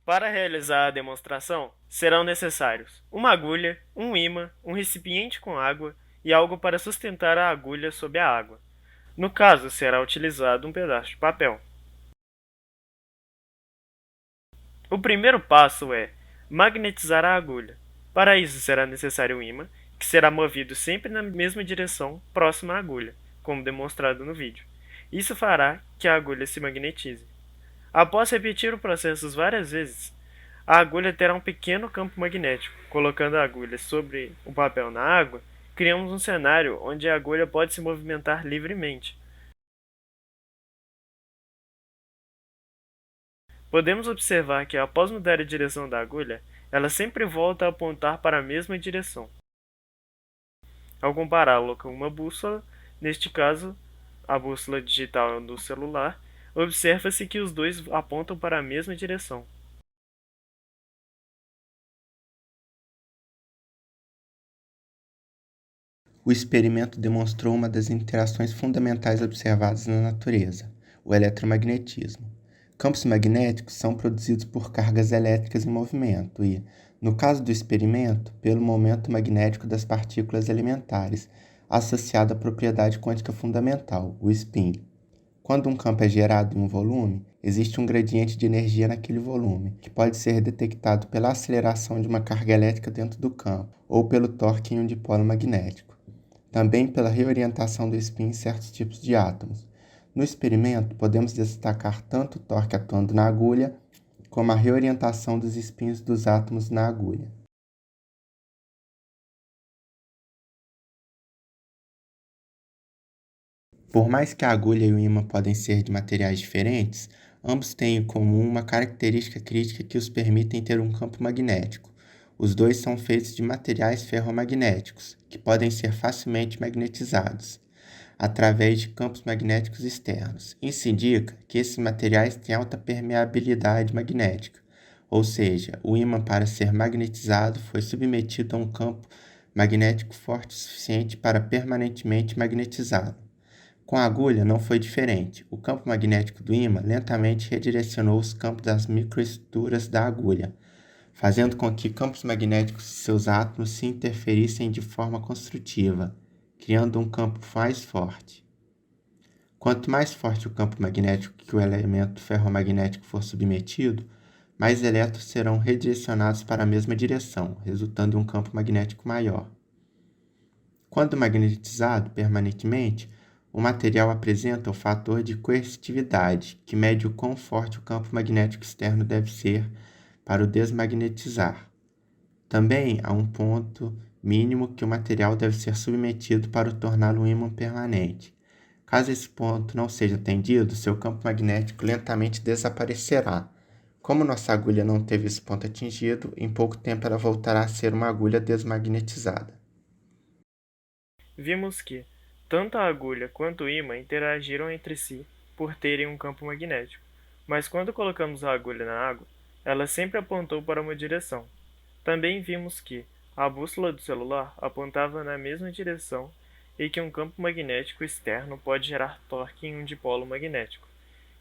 Para realizar a demonstração, serão necessários uma agulha, um ímã, um recipiente com água e algo para sustentar a agulha sob a água. No caso, será utilizado um pedaço de papel. O primeiro passo é magnetizar a agulha. Para isso, será necessário um ímã, que será movido sempre na mesma direção próxima à agulha, como demonstrado no vídeo. Isso fará que a agulha se magnetize. Após repetir o processo várias vezes, a agulha terá um pequeno campo magnético. Colocando a agulha sobre o papel na água, criamos um cenário onde a agulha pode se movimentar livremente. Podemos observar que, após mudar a direção da agulha, ela sempre volta a apontar para a mesma direção. Ao compará-lo com uma bússola, neste caso, a bússola digital do celular, observa-se que os dois apontam para a mesma direção. O experimento demonstrou uma das interações fundamentais observadas na natureza, o eletromagnetismo. Campos magnéticos são produzidos por cargas elétricas em movimento e, no caso do experimento, pelo momento magnético das partículas elementares, associado à propriedade quântica fundamental, o spin. Quando um campo é gerado em um volume, existe um gradiente de energia naquele volume, que pode ser detectado pela aceleração de uma carga elétrica dentro do campo ou pelo torque em um dipolo magnético. Também pela reorientação do spin em certos tipos de átomos. No experimento, podemos destacar tanto o torque atuando na agulha, como a reorientação dos spins dos átomos na agulha. Por mais que a agulha e o ímã podem ser de materiais diferentes, ambos têm em comum uma característica crítica que os permitem ter um campo magnético. Os dois são feitos de materiais ferromagnéticos, que podem ser facilmente magnetizados através de campos magnéticos externos. Isso indica que esses materiais têm alta permeabilidade magnética, ou seja, o ímã, para ser magnetizado, foi submetido a um campo magnético forte o suficiente para permanentemente magnetizá-lo. Com a agulha não foi diferente. O campo magnético do ímã lentamente redirecionou os campos das microestruturas da agulha, fazendo com que campos magnéticos de seus átomos se interferissem de forma construtiva, criando um campo mais forte. Quanto mais forte o campo magnético que o elemento ferromagnético for submetido, mais elétrons serão redirecionados para a mesma direção, resultando em um campo magnético maior. Quando magnetizado permanentemente, o material apresenta o fator de coercitividade, que mede o quão forte o campo magnético externo deve ser para o desmagnetizar. Também há um ponto mínimo que o material deve ser submetido para o torná-lo um ímã permanente. Caso esse ponto não seja atendido, seu campo magnético lentamente desaparecerá. Como nossa agulha não teve esse ponto atingido, em pouco tempo ela voltará a ser uma agulha desmagnetizada. Vimos que tanto a agulha quanto o ímã interagiram entre si por terem um campo magnético, mas quando colocamos a agulha na água, ela sempre apontou para uma direção. Também vimos que a bússola do celular apontava na mesma direção e que um campo magnético externo pode gerar torque em um dipolo magnético.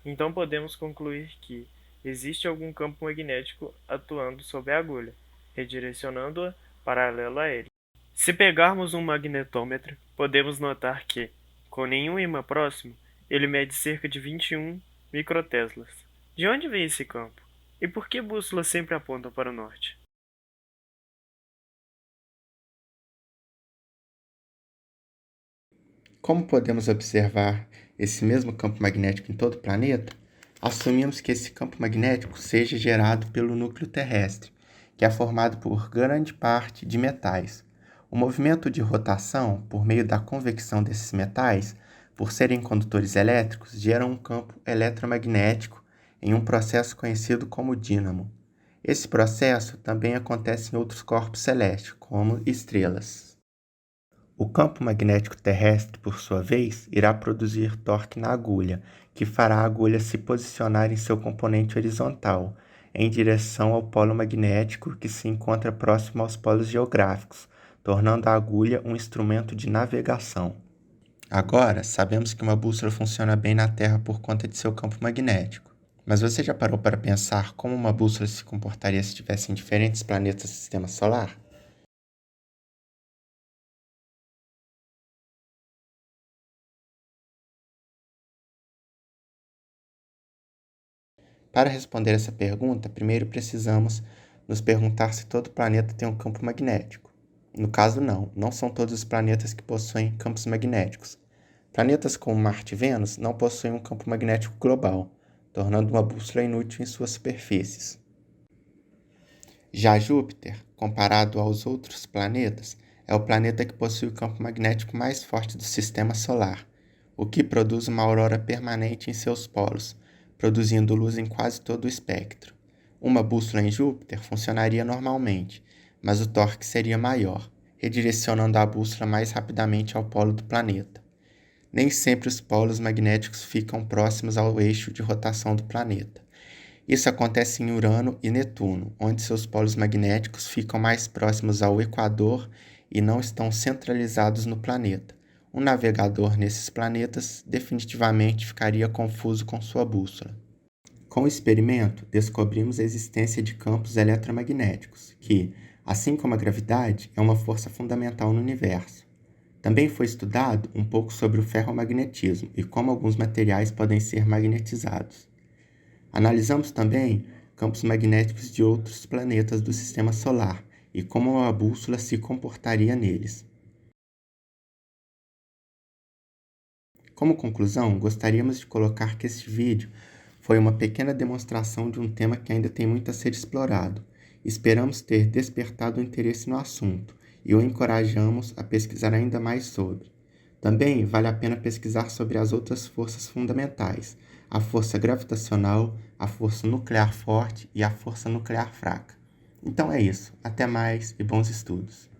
Então podemos concluir que existe algum campo magnético atuando sobre a agulha, redirecionando-a paralelo a ele. Se pegarmos um magnetômetro, podemos notar que, com nenhum ímã próximo, ele mede cerca de 21 microteslas. De onde vem esse campo? E por que bússolas sempre apontam para o norte? Como podemos observar esse mesmo campo magnético em todo o planeta, assumimos que esse campo magnético seja gerado pelo núcleo terrestre, que é formado por grande parte de metais. O movimento de rotação, por meio da convecção desses metais, por serem condutores elétricos, gera um campo eletromagnético em um processo conhecido como dínamo. Esse processo também acontece em outros corpos celestes, como estrelas. O campo magnético terrestre, por sua vez, irá produzir torque na agulha, que fará a agulha se posicionar em seu componente horizontal, em direção ao polo magnético que se encontra próximo aos polos geográficos, tornando a agulha um instrumento de navegação. Agora, sabemos que uma bússola funciona bem na Terra por conta de seu campo magnético. Mas você já parou para pensar como uma bússola se comportaria se tivessem diferentes planetas do sistema solar? Para responder essa pergunta, primeiro precisamos nos perguntar se todo planeta tem um campo magnético. No caso, não são todos os planetas que possuem campos magnéticos. Planetas como Marte e Vênus não possuem um campo magnético global, tornando uma bússola inútil em suas superfícies. Já Júpiter, comparado aos outros planetas, é o planeta que possui o campo magnético mais forte do sistema solar, o que produz uma aurora permanente em seus polos, produzindo luz em quase todo o espectro. Uma bússola em Júpiter funcionaria normalmente, mas o torque seria maior, redirecionando a bússola mais rapidamente ao polo do planeta. Nem sempre os polos magnéticos ficam próximos ao eixo de rotação do planeta. Isso acontece em Urano e Netuno, onde seus polos magnéticos ficam mais próximos ao Equador e não estão centralizados no planeta. Um navegador nesses planetas definitivamente ficaria confuso com sua bússola. Com o experimento, descobrimos a existência de campos eletromagnéticos, que, assim como a gravidade, é uma força fundamental no universo. Também foi estudado um pouco sobre o ferromagnetismo e como alguns materiais podem ser magnetizados. Analisamos também campos magnéticos de outros planetas do Sistema Solar e como a bússola se comportaria neles. Como conclusão, gostaríamos de colocar que este vídeo foi uma pequena demonstração de um tema que ainda tem muito a ser explorado. Esperamos ter despertado o interesse no assunto e o encorajamos a pesquisar ainda mais sobre. Também vale a pena pesquisar sobre as outras forças fundamentais, a força gravitacional, a força nuclear forte e a força nuclear fraca. Então é isso, até mais e bons estudos!